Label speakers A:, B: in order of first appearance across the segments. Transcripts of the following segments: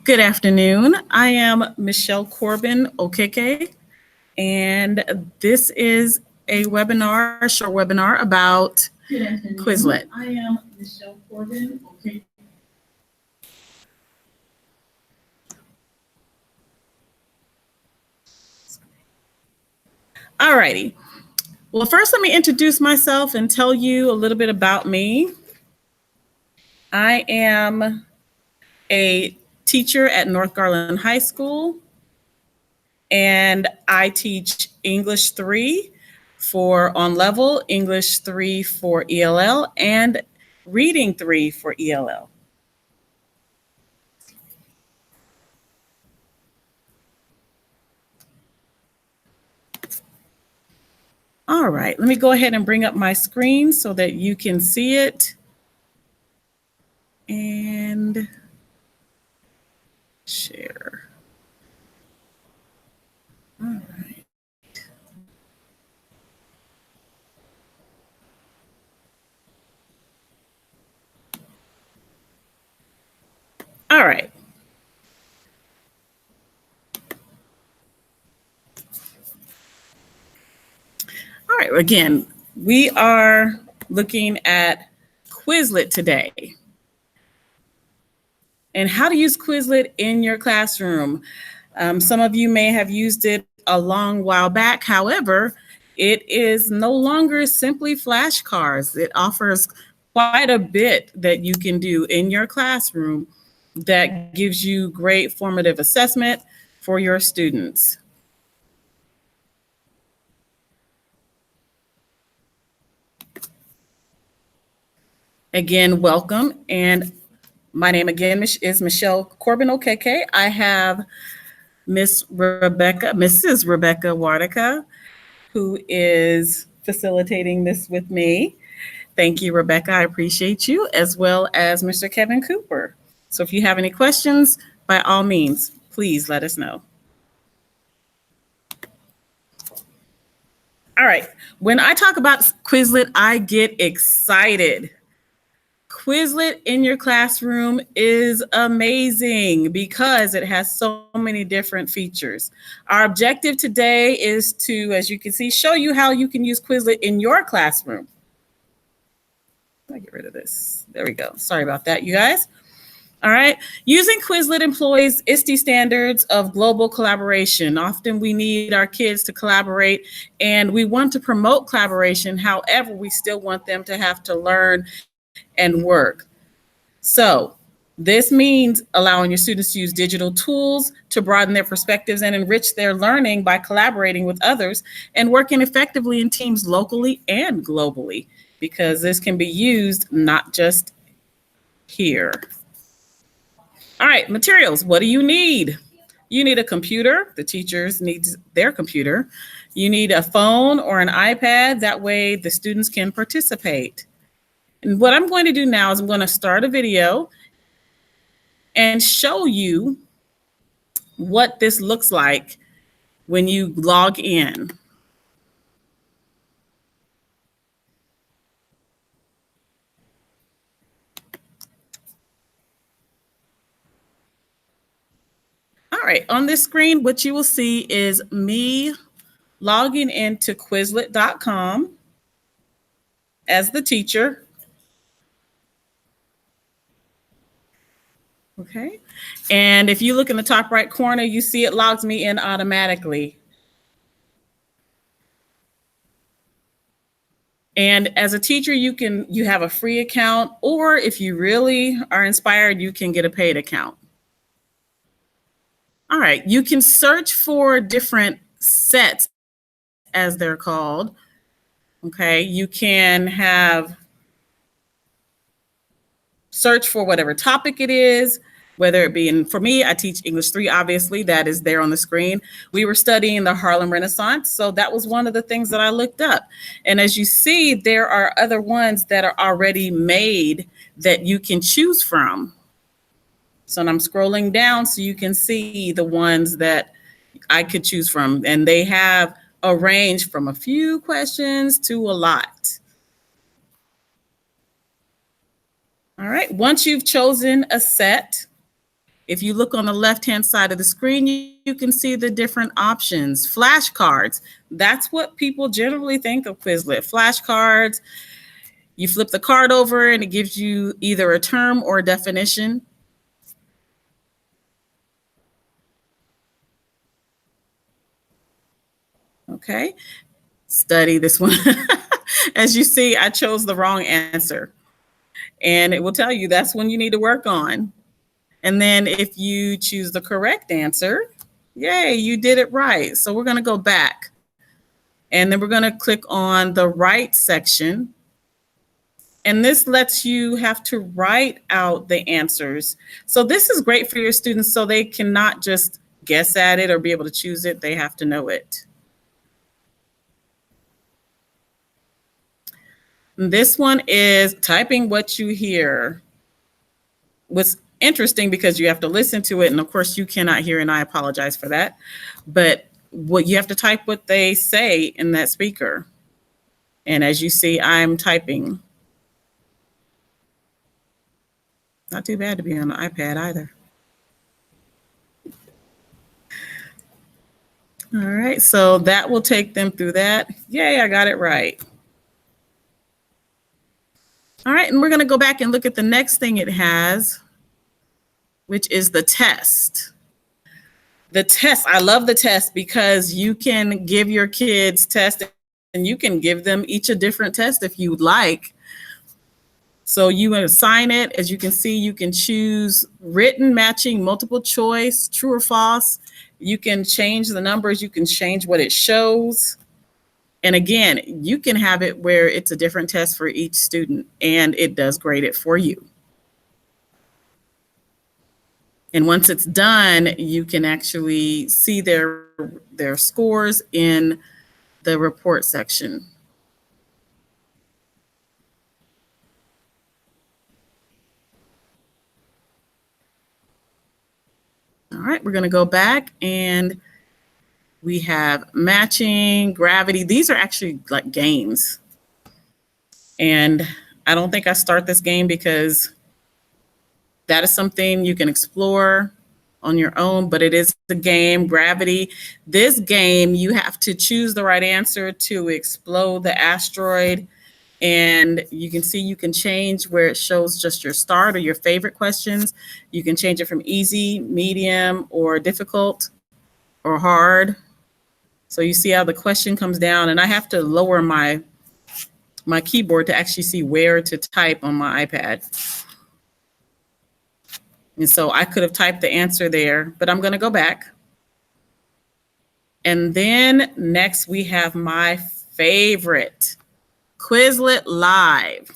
A: Good afternoon. I am Michelle Corbin Okeke, and this is a short webinar about Quizlet. I am Michelle Corbin Okeke. Alrighty. Well, first let me introduce myself and tell you a little bit about me. I am a teacher at North Garland High School, and I teach English 3 for on level, English 3 for ELL, and Reading 3 for ELL. All right, let me go ahead and bring up my screen so that you can see it. And share. All right. All right. All right, again, we are looking at Quizlet today and how to use Quizlet in your classroom. Some of you may have used it a long while back. However, it is no longer simply flashcards. It offers quite a bit that you can do in your classroom that gives you great formative assessment for your students. Again, welcome. And my name again is Michelle Corbin Okeke. I have Mrs. Rebecca Wartica, who is facilitating this with me. Thank you, Rebecca. I appreciate you, as well as Mr. Kevin Cooper. So if you have any questions, by all means, please let us know. All right. When I talk about Quizlet, I get excited. Quizlet in your classroom is amazing because it has so many different features. Our objective today is to, as you can see, show you how you can use Quizlet in your classroom. Let me get rid of this. There we go. Sorry about that, you guys. All right. Using Quizlet employs ISTE standards of global collaboration. Often we need our kids to collaborate and we want to promote collaboration. However, we still want them to have to learn and work. So this means allowing your students to use digital tools to broaden their perspectives and enrich their learning by collaborating with others and working effectively in teams locally and globally, because this can be used not just here. All right, materials. What do you need? You need a computer. The teachers need their computer. You need a phone or an iPad. That way the students can participate. And what I'm going to do now is I'm going to start a video and show you what this looks like when you log in. All right, on this screen, what you will see is me logging into Quizlet.com as the teacher. Okay, and if you look in the top right corner, you see it logs me in automatically. And as a teacher, you have a free account, or if you really are inspired, you can get a paid account. All right, you can search for different sets, as they're called. Okay, you can have search for whatever topic it is, whether it be, and for me, I teach English 3, obviously, that is there on the screen. We were studying the Harlem Renaissance, so that was one of the things that I looked up. And as you see, there are other ones that are already made that you can choose from. So I'm scrolling down so you can see the ones that I could choose from, and they have a range from a few questions to a lot. All right, once you've chosen a set, if you look on the left-hand side of the screen, you can see the different options. Flashcards, that's what people generally think of Quizlet. Flashcards, you flip the card over and it gives you either a term or a definition. Okay, study this one. As you see, I chose the wrong answer. And it will tell you that's when you need to work on. And then if you choose the correct answer, yay, you did it right. So we're going to go back. And then we're going to click on the right section. And this lets you have to write out the answers. So this is great for your students so they cannot just guess at it or be able to choose it. They have to know it. This one is typing what you hear. What's interesting because you have to listen to it, and of course you cannot hear, and I apologize for that. But what you have to type what they say in that speaker. And as you see, I'm typing. Not too bad to be on the iPad either. All right, so that will take them through that. Yay, I got it right. All right, and we're going to go back and look at the next thing it has, which is the test. The test, I love the test because you can give your kids tests and you can give them each a different test if you would like. So you assign it. As you can see, you can choose written, matching, multiple choice, true or false. You can change the numbers. You can change what it shows. And again, you can have it where it's a different test for each student and it does grade it for you. And once it's done, you can actually see their scores in the report section. All right, we're going to go back and we have matching, gravity. These are actually like games. And I don't think I start this game because that is something you can explore on your own, but it is the game, gravity. This game, you have to choose the right answer to explode the asteroid. And you can see you can change where it shows just your start or your favorite questions. You can change it from easy, medium, or difficult, or hard. So you see how the question comes down, and I have to lower my keyboard to actually see where to type on my iPad. And so I could have typed the answer there, but I'm going to go back. And then next we have my favorite, Quizlet Live.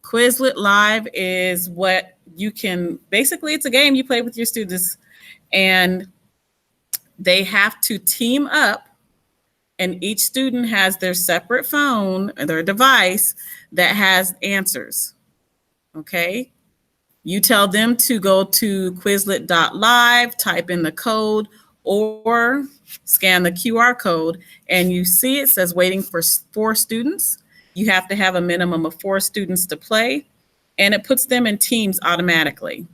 A: Quizlet Live is what you can, basically it's a game you play with your students and they have to team up and each student has their separate phone or their device that has answers, okay? You tell them to go to Quizlet.live, type in the code or scan the QR code and you see it says waiting for 4 students. You have to have a minimum of 4 students to play and it puts them in teams automatically.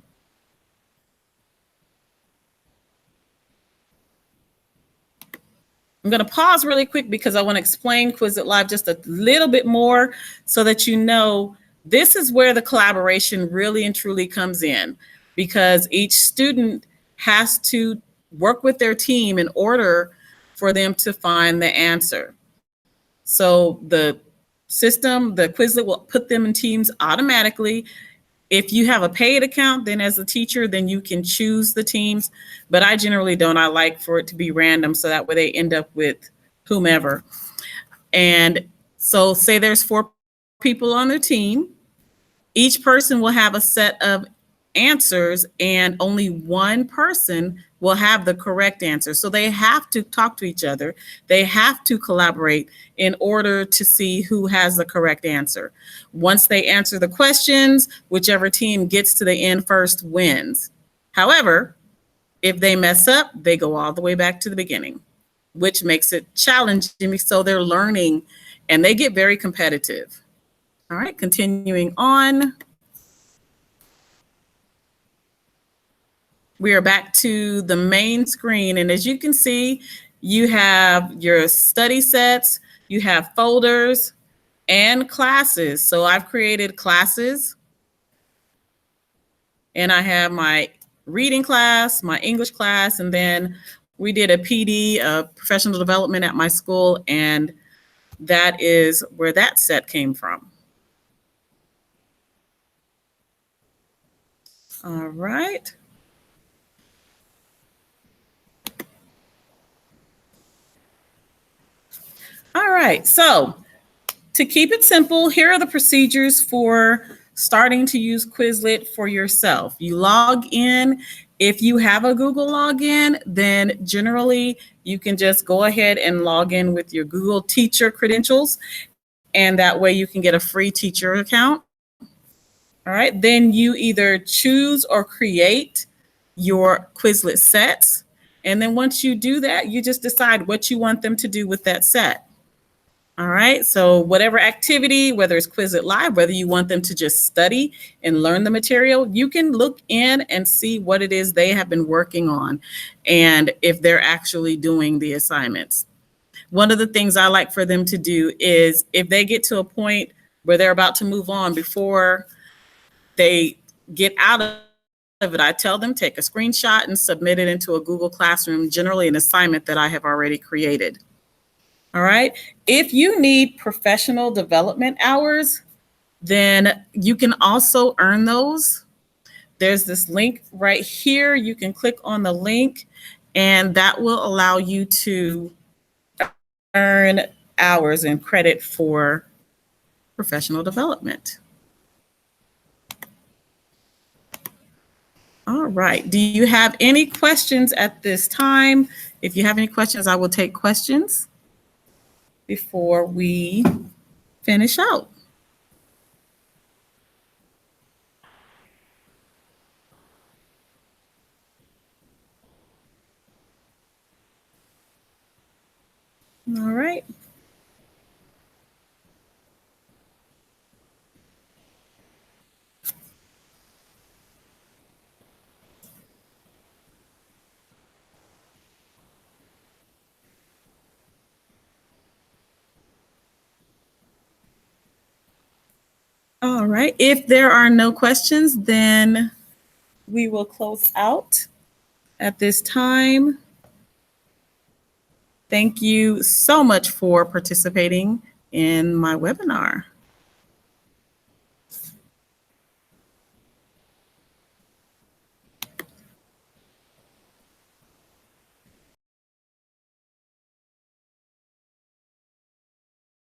A: I'm going to pause really quick because I want to explain Quizlet Live just a little bit more so that you know this is where the collaboration really and truly comes in because each student has to work with their team in order for them to find the answer. So the system, the Quizlet will put them in teams automatically. If you have a paid account, then as a teacher, then you can choose the teams. But I generally don't. I like for it to be random so that way they end up with whomever. And so say there's 4 people on their team. Each person will have a set of answers and only one person will have the correct answer. So they have to talk to each other. They have to collaborate in order to see who has the correct answer. Once they answer the questions, whichever team gets to the end first wins. However, if they mess up, they go all the way back to the beginning. which makes it challenging. So they're learning and they get very competitive. All right, continuing on. We are back to the main screen. And as you can see, you have your study sets, you have folders and classes. So I've created classes and I have my reading class, my English class, and then we did a PD, professional development at my school, and that is where that set came from. All right. All right, so to keep it simple, here are the procedures for starting to use Quizlet for yourself. You log in. If you have a Google login, then generally you can just go ahead and log in with your Google teacher credentials, and that way you can get a free teacher account. All right, then you either choose or create your Quizlet sets. And then once you do that, you just decide what you want them to do with that set. All right, so whatever activity, whether it's Quizlet Live, whether you want them to just study and learn the material, you can look in and see what it is they have been working on and if they're actually doing the assignments. One of the things I like for them to do is if they get to a point where they're about to move on, before they get out of it, I tell them take a screenshot and submit it into a Google Classroom, generally an assignment that I have already created. All right. If you need professional development hours, then you can also earn those. There's this link right here. You can click on the link and that will allow you to earn hours and credit for professional development. All right. Do you have any questions at this time? If you have any questions, I will take questions before we finish out. All right. All right. If there are no questions, then we will close out at this time. Thank you so much for participating in my webinar.